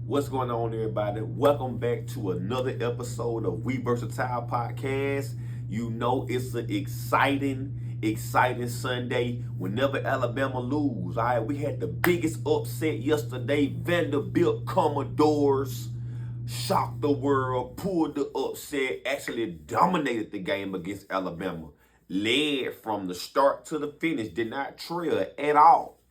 What's going on, everybody? Welcome back to another episode of We Versatile Podcast. You know it's an exciting Sunday whenever Alabama lose. All right, we had the biggest upset yesterday. Vanderbilt Commodores shocked the world, pulled the upset, actually dominated the game against Alabama. Led from the start to the finish, did not trail at all.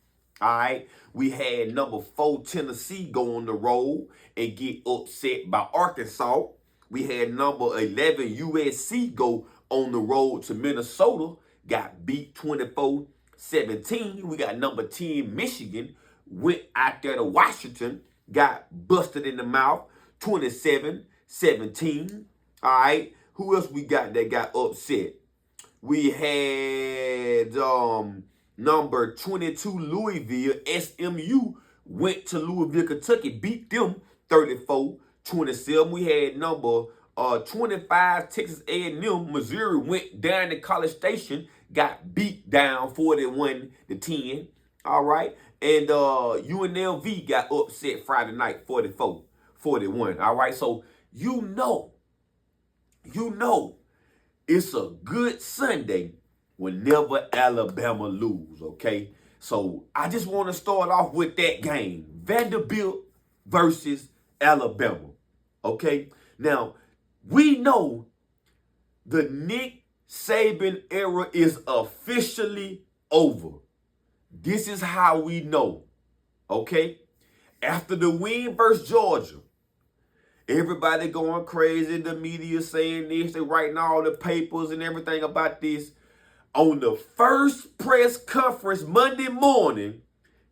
All right, we had number 4 Tennessee go on the road and get upset by Arkansas. We had number 11 USC go on the road to Minnesota, got beat 24-17. We got number 10 Michigan went out there to Washington, got busted in the mouth 27-17. All right, who else we got that got upset? We had number 22 Louisville, SMU, went to Louisville, Kentucky, beat them 34-27. We had number 25 Texas A&M, Missouri, went down to College Station, got beat down 41-10. All right. And UNLV got upset Friday night 44-41. All right. So you know, it's a good Sunday whenever Alabama lose, okay? So I just want to start off with that game. Vanderbilt versus Alabama, okay? Now, we know the Nick Saban era is officially over. This is how we know, okay? After the win versus Georgia, everybody going crazy, the media saying this, they writing all the papers and everything about this. On the first press conference Monday morning,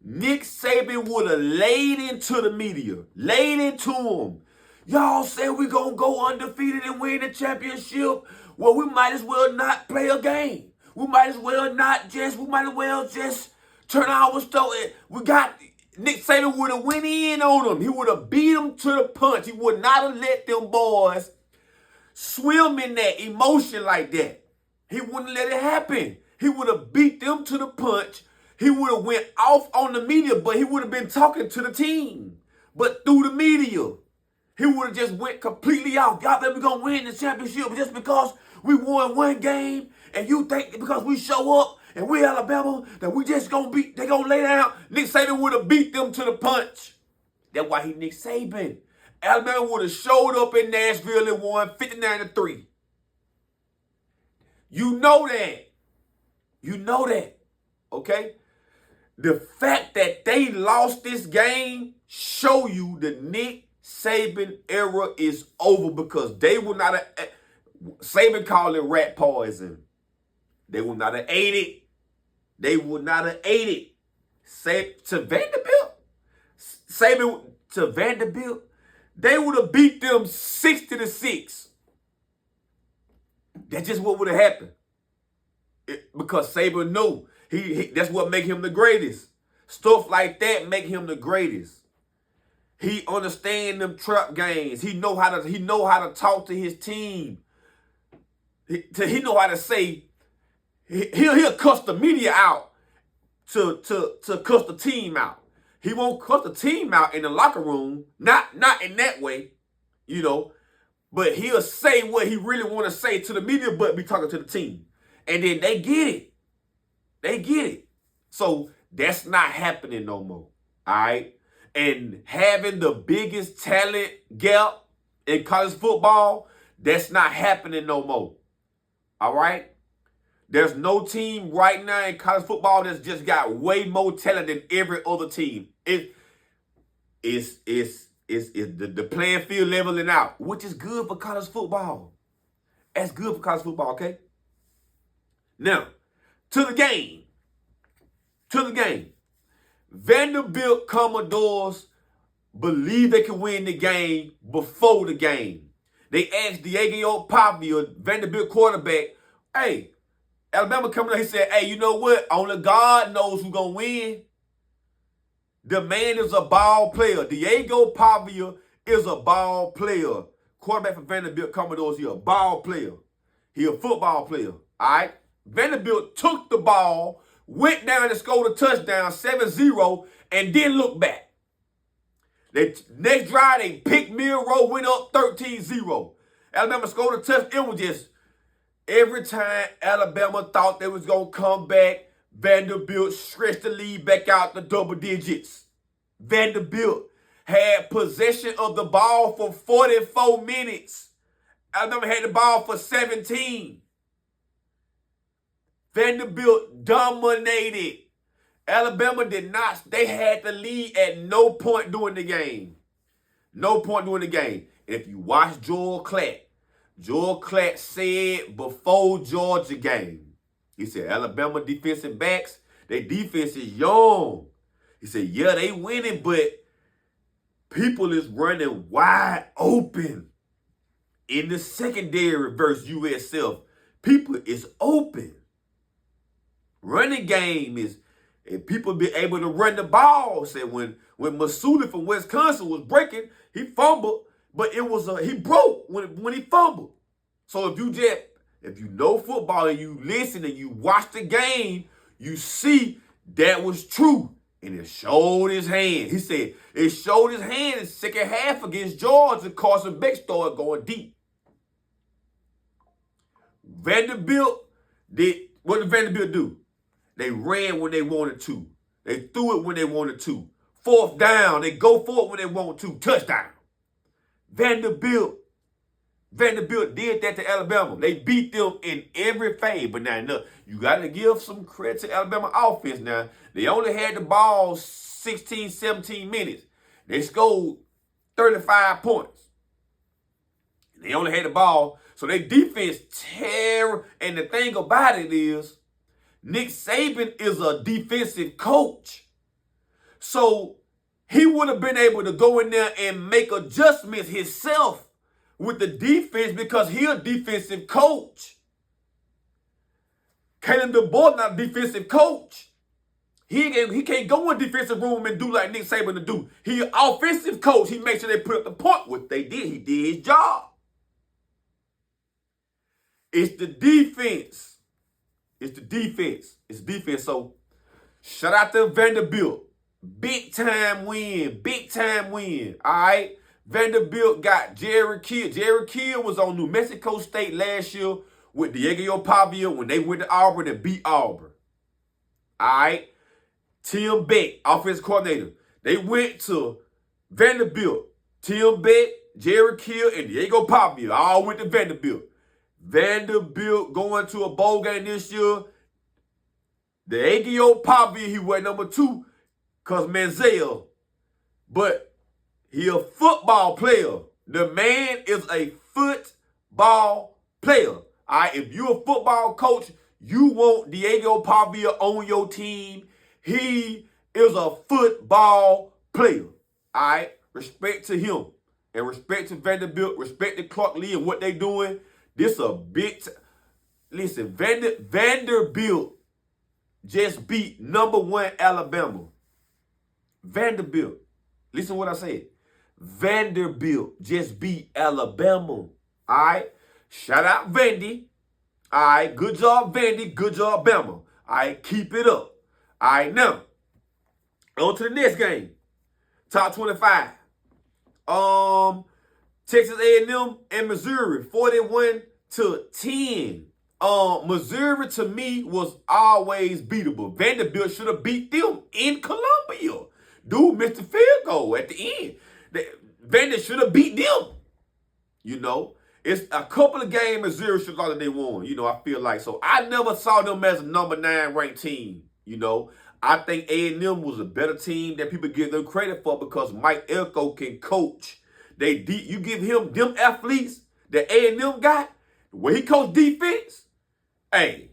Nick Saban would have laid into the media, laid into them. Y'all say we gonna go undefeated and win the championship? Well, we might as well not play a game. We might as well just turn our stuff. Nick Saban would have went in on them. He would have beat them to the punch. He would not have let them boys swim in that emotion like that. He wouldn't let it happen. He would have beat them to the punch. He would have went off on the media, but he would have been talking to the team. But through the media, he would have just went completely off. Y'all think we're going to win the championship just because we won one game and you think because we show up and we're Alabama that we just going to beat, they're going to lay down. Nick Saban would have beat them to the punch. That's why he Nick Saban. Alabama would have showed up in Nashville and won 59-3. You know that. You know that. Okay? The fact that they lost this game show you the Nick Saban era is over because they would not have, Saban called it rat poison. They would not have ate it. They would not have ate it. To Vanderbilt, Saban to Vanderbilt, they would have beat them 60-6. That's just what would have happened. Because Saban knew that's what make him the greatest. Stuff like that make him the greatest. He understand them trap games. He know how to talk to his team. He know how to say he'll cuss the media out to cuss the team out. He won't cuss the team out in the locker room, not in that way, you know. But he'll say what he really want to say to the media, but be talking to the team. And then they get it. They get it. So that's not happening no more. All right? And having the biggest talent gap in college football, that's not happening no more. All right? There's no team right now in college football that's just got way more talent than every other team. It's the playing field leveling out, which is good for college football. That's good for college football, okay? Now, to the game. Vanderbilt Commodores believe they can win the game before the game. They asked Diego Pavia, Vanderbilt quarterback, hey, Alabama coming up, he said, hey, you know what? Only God knows who's going to win. The man is a ball player. Diego Pavia is a ball player. Quarterback for Vanderbilt Commodores, he a ball player. He a football player, all right? Vanderbilt took the ball, went down and scored a touchdown, 7-0, and then looked back. Next drive, they picked Milrow, went up 13-0. Alabama scored a touchdown. It was just every time Alabama thought they was going to come back, Vanderbilt stretched the lead back out to double digits. Vanderbilt had possession of the ball for 44 minutes. Alabama had the ball for 17. Vanderbilt dominated. Alabama did not. They had the lead at no point during the game. No point during the game. If you watch Joel Klatt said before Georgia game, he said, Alabama defensive backs, their defense is young. He said, yeah, they winning, but people is running wide open. In the secondary versus USF, people is open. Running game is, and people be able to run the ball. Said when Masuli from Wisconsin was breaking, he fumbled, but it was he broke when he fumbled. So if you know football and you listen and you watch the game, you see that was true. And it showed his hand. He said it showed his hand in the second half against Georgia. Carson Beck started going deep. Vanderbilt what did Vanderbilt do? They ran when they wanted to. They threw it when they wanted to. Fourth down, they go for it when they want to. Touchdown. Vanderbilt did that to Alabama. They beat them in every phase. But now, you got to give some credit to Alabama offense now. They only had the ball 16, 17 minutes. They scored 35 points. They only had the ball. So their defense terrible. And the thing about it is, Nick Saban is a defensive coach. So he would have been able to go in there and make adjustments himself with the defense because he's a defensive coach. Kalen DeBoer not a defensive coach. He can't go in defensive room and do like Nick Saban to do. He an offensive coach. He makes sure they put up the point. What they did, he did his job. It's the defense. It's the defense. It's defense. So, shout out to Vanderbilt. Big time win. Big time win. All right? Vanderbilt got Jared Kidd. Jared Kidd was on New Mexico State last year with Diego Pavia when they went to Auburn and beat Auburn. All right? Tim Beck, offense coordinator. They went to Vanderbilt. Tim Beck, Jared Kidd, and Diego Pavia all went to Vanderbilt. Vanderbilt going to a bowl game this year. The Agio Pavia, he went number 2 because Manziel. But he a football player. The man is a football player. All right, if you're a football coach, you want Diego Pavia on your team. He is a football player. All right, respect to him. And respect to Vanderbilt. Respect to Clark Lee and what they doing. This a big listen, Vanderbilt just beat number 1 Alabama. Vanderbilt. Listen to what I said. Vanderbilt just beat Alabama. All right? Shout out Vandy. All right? Good job, Vandy. Good job, Bama. All right? Keep it up. All right? Now, on to the next game. Top 25. Texas A&M and Missouri, 41-10. Missouri, to me, was always beatable. Vanderbilt should have beat them in Columbia. Dude missed the field goal at the end. Vanderbilt should have beat them. You know, it's a couple of games Missouri should have thought that they won. You know, I feel like. So I never saw them as a number 9 ranked team. You know, I think A&M was a better team than people give them credit for because Mike Elko can coach. You give him them athletes that A&M got, the way he coached defense, hey,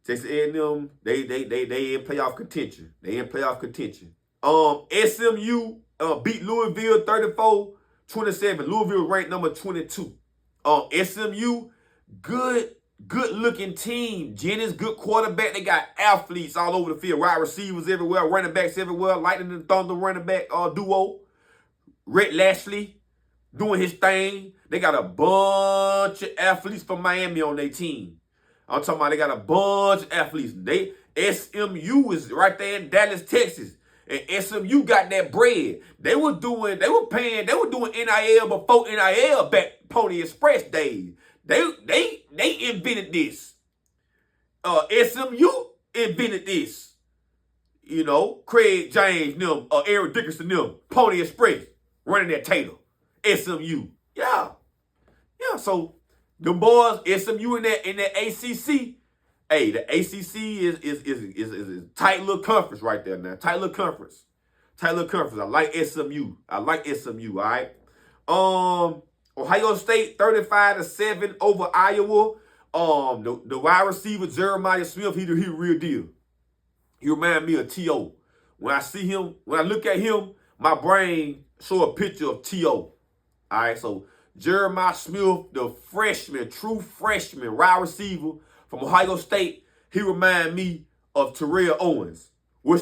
Texas A&M, they in playoff contention. They in playoff contention. SMU beat Louisville 34-27. Louisville ranked number 22. SMU, good looking team. Jennings, good quarterback. They got athletes all over the field. Wide receivers everywhere, running backs everywhere. Lightning and Thunder running back duo. Rhett Lashley doing his thing. They got a bunch of athletes from Miami on their team. I'm talking about they got a bunch of athletes. SMU is right there in Dallas, Texas. And SMU got that bread. They were doing NIL before NIL back Pony Express days. They invented this. SMU invented this. You know, Craig James, them, Eric Dickerson, them, Pony Express, running that tater. SMU. Yeah. Yeah, so them boys, SMU in that ACC. Hey, the ACC is a tight little conference right there now. Tight little conference. I like SMU. All right. Ohio State 35-7 over Iowa. The wide receiver Jeremiah Smith, he the real deal. He remind me of T.O. When I look at him, my brain show a picture of T.O. All right, so Jeremiah Smith, the freshman, true freshman wide receiver from Ohio State, he remind me of Terrell Owens. I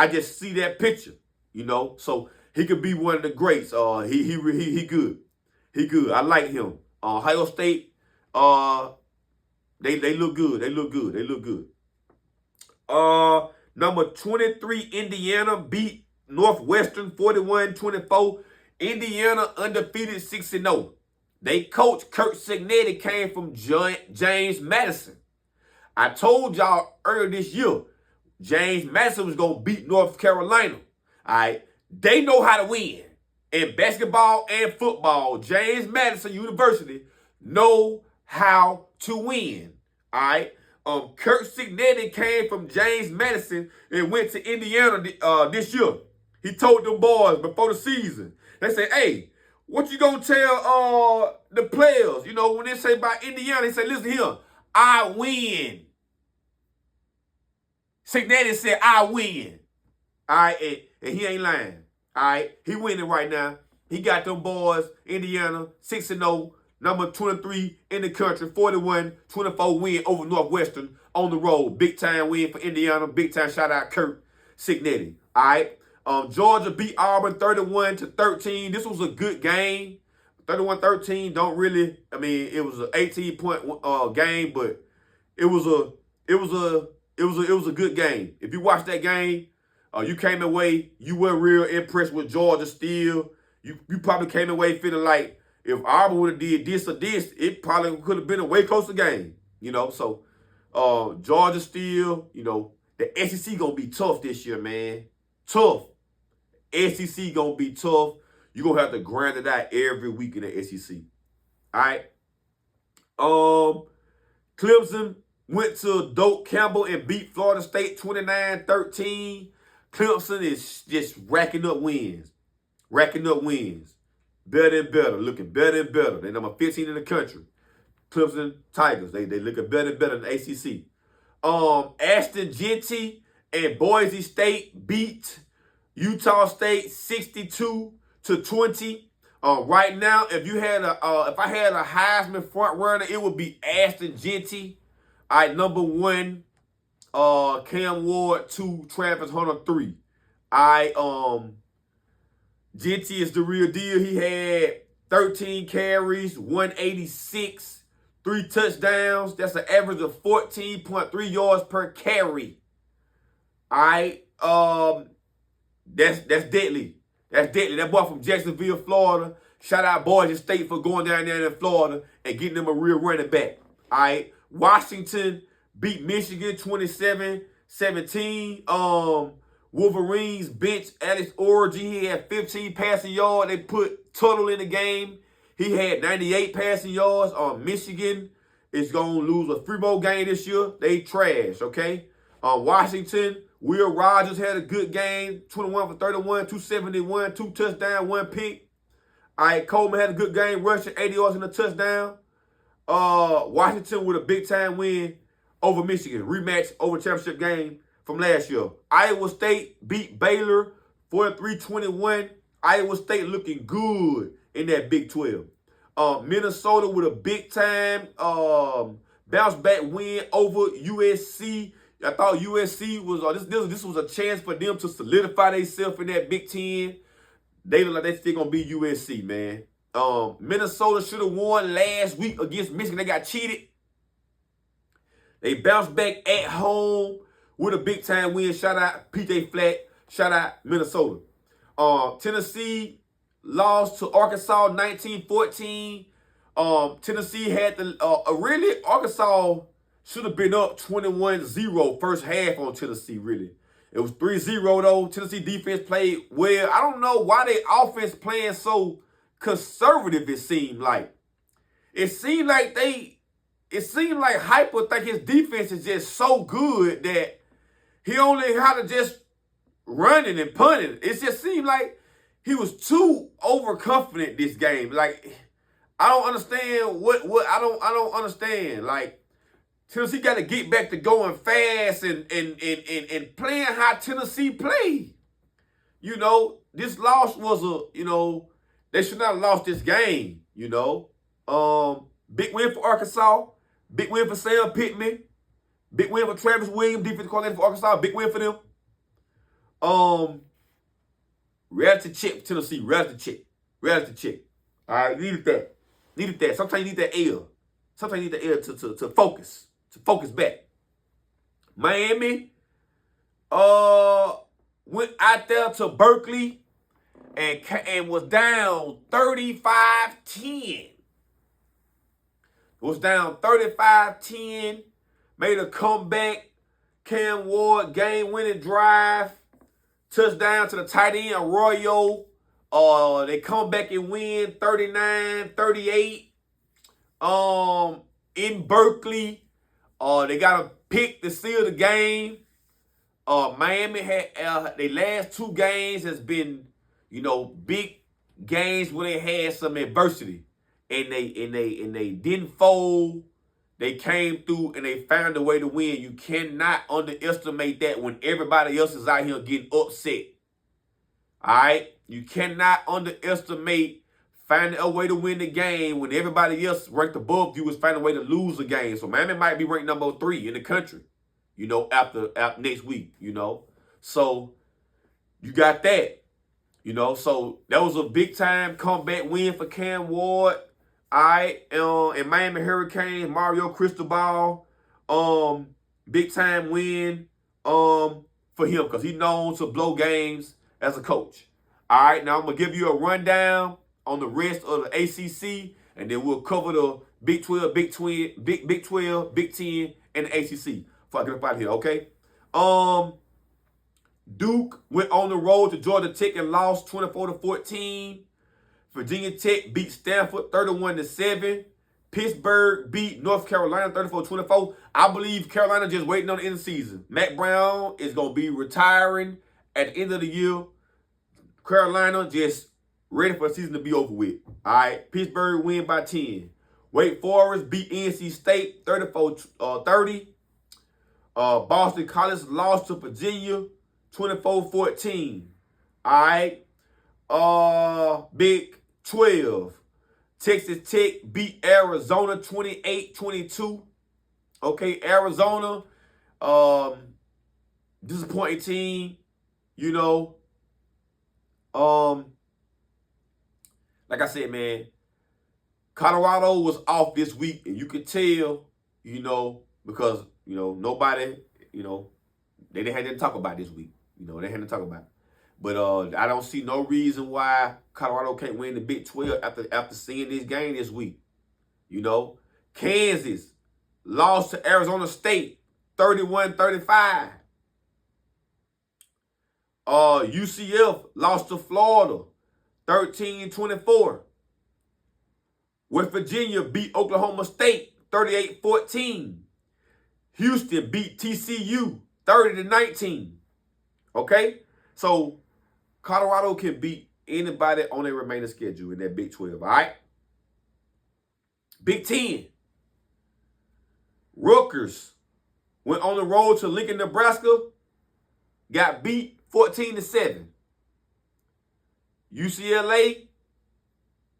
just see that picture, you know. So he could be one of the greats. He good. I like him. Ohio State, they look good. Number 23 Indiana beat Northwestern 41-24. Indiana undefeated 6-0. They coach Kurt Signetti came from James Madison. I told y'all earlier this year, James Madison was going to beat North Carolina. All right. They know how to win. In basketball and football, James Madison University know how to win. All right. Kurt Signetti came from James Madison and went to Indiana this year. He told them boys before the season. They said, hey, what you gonna tell the players? You know, when they say about Indiana, they say, listen here, I win. Signetti said, I win. All right, and he ain't lying. All right, he winning right now. He got them boys, Indiana, 6-0, number 23 in the country, 41-24 win over Northwestern on the road. Big time win for Indiana. Big time shout out Kurt Signetti. All right. Georgia beat Auburn 31-13. This was a good game. 31-13. It was an 18-point game, but it was a good game. If you watched that game, you came away, you were real impressed with Georgia still. You probably came away feeling like if Auburn would have did this or this, it probably could have been a way closer game. You know, so Georgia still, you know, the SEC gonna be tough this year, man. Tough. SEC gonna be tough. You're gonna have to grind it out every week in the SEC. All right. Clemson went to Doak Campbell and beat Florida State 29-13. Clemson is just racking up wins. Better and better. Looking better and better. They're number 15 in the country. Clemson Tigers. They looking better and better than the ACC. Ashton Genty and Boise State beat Utah State 62-20. Right now, if I had a Heisman front runner, it would be Ashton Genty. All right, number 1, Cam Ward 2, Travis Hunter 3. All right, Genty is the real deal. He had 13 carries, 186, 3 touchdowns. That's an average of 14.3 yards per carry. All right, that's deadly. That's deadly. That boy from Jacksonville, Florida. Shout out Boise State for going down there in Florida and getting them a real running back. All right. Washington beat Michigan 27-17. Wolverines bench Alex Orji. He had 15 passing yards. They put Tuttle in the game. He had 98 passing yards. Michigan is going to lose a 3-more game this year. They trash, okay? Washington, Will Rogers had a good game. 21 for 31, 271, 2 touchdowns, 1 pick. All right, Coleman had a good game, rushing 80 yards and a touchdown. Washington with a big-time win over Michigan. Rematch over championship game from last year. Iowa State beat Baylor 43-21. Iowa State looking good in that Big 12. Minnesota with a big-time bounce-back win over USC. I thought USC was this was a chance for them to solidify themselves in that Big 10. They look like they still gonna be USC, man. Minnesota should have won last week against Michigan. They got cheated. They bounced back at home with a big-time win. Shout out P.J. Flatt. Shout out Minnesota. Tennessee lost to Arkansas 19-14. Tennessee had the really Arkansas should have been up 21-0 first half on Tennessee, really. It was 3-0 though. Tennessee defense played well. I don't know why they offense playing so conservative, it seemed like. It seemed like Hyper think his defense is just so good that he only had to just run it and punt it. It just seemed like he was too overconfident this game. Like, I don't understand what I don't understand. Like, Tennessee got to get back to going fast and playing how Tennessee play. You know, this loss was they should not have lost this game, you know. Big win for Arkansas. Big win for Sam Pittman. Big win for Travis Williams, defensive coordinator for Arkansas. Big win for them. Reality check for Tennessee. Reality check. Reality check. All right, needed that. Needed that. Sometimes you need that L. Sometimes you need the L to focus. To focus back. Miami went out there to Berkeley and was down 35-10. Was down 35-10. Made a comeback. Cam Ward game-winning drive. Touchdown to the tight end, Arroyo. They come back and win 39-38. In Berkeley. They got a pick to seal the game. Miami had their last two games has been, big games where they had some adversity. And they didn't fold. They came through and they found a way to win. You cannot underestimate that when everybody else is out here getting upset. All right? You cannot underestimate finding a way to win the game when everybody else ranked above you is finding a way to lose the game. So Miami might be ranked number 3 in the country, after next week, So you got that, So that was a big-time comeback win for Cam Ward. All right, and Miami Hurricanes, Mario Cristobal, big-time win for him because he's known to blow games as a coach. All right, now I'm going to give you a rundown on the rest of the ACC, and then we'll cover the Big 12, Big 12, Big 10, and the ACC before I get up out of here, okay? Duke went on the road to Georgia Tech and lost 24-14. Virginia Tech beat Stanford 31-7. Pittsburgh beat North Carolina 34-24. I believe Carolina just waiting on the end of the season. Matt Brown is going to be retiring at the end of the year. Carolina just ready for the season to be over with. All right, Pittsburgh win by 10. Wake Forest beat NC State 34-30. Boston College lost to Virginia 24-14. All right. Big 12. Texas Tech beat Arizona 28-22. Okay, Arizona, disappointing team, like I said, man, Colorado was off this week, and you could tell, because, nobody, they didn't have to talk about this week. They had to talk about it. But I don't see no reason why Colorado can't win the Big 12 after seeing this game this week. Kansas lost to Arizona State 31-35. UCF lost to Florida 13-24. West Virginia beat Oklahoma State 38-14. Houston beat TCU 30-19. Okay? So Colorado can beat anybody on their remaining schedule in that Big 12, all right? Big 10. Rutgers went on the road to Lincoln, Nebraska, got beat 14-7. UCLA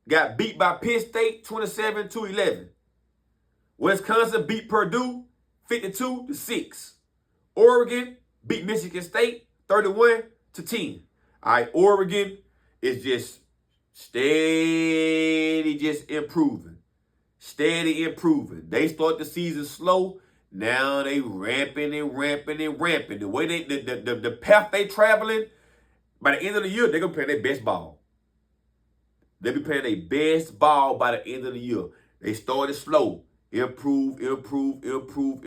got beat by Penn State 27-11. Wisconsin beat Purdue 52-6. Oregon beat Michigan State 31-10. All right, Oregon is just steady, just improving. Steady improving. They start the season slow, Now they ramping and ramping and ramping. The way the path they traveling, by the end of the year, they're gonna play their best ball. They be playing their best ball by the end of the year. They started slow. Improve, improve, improve, improve.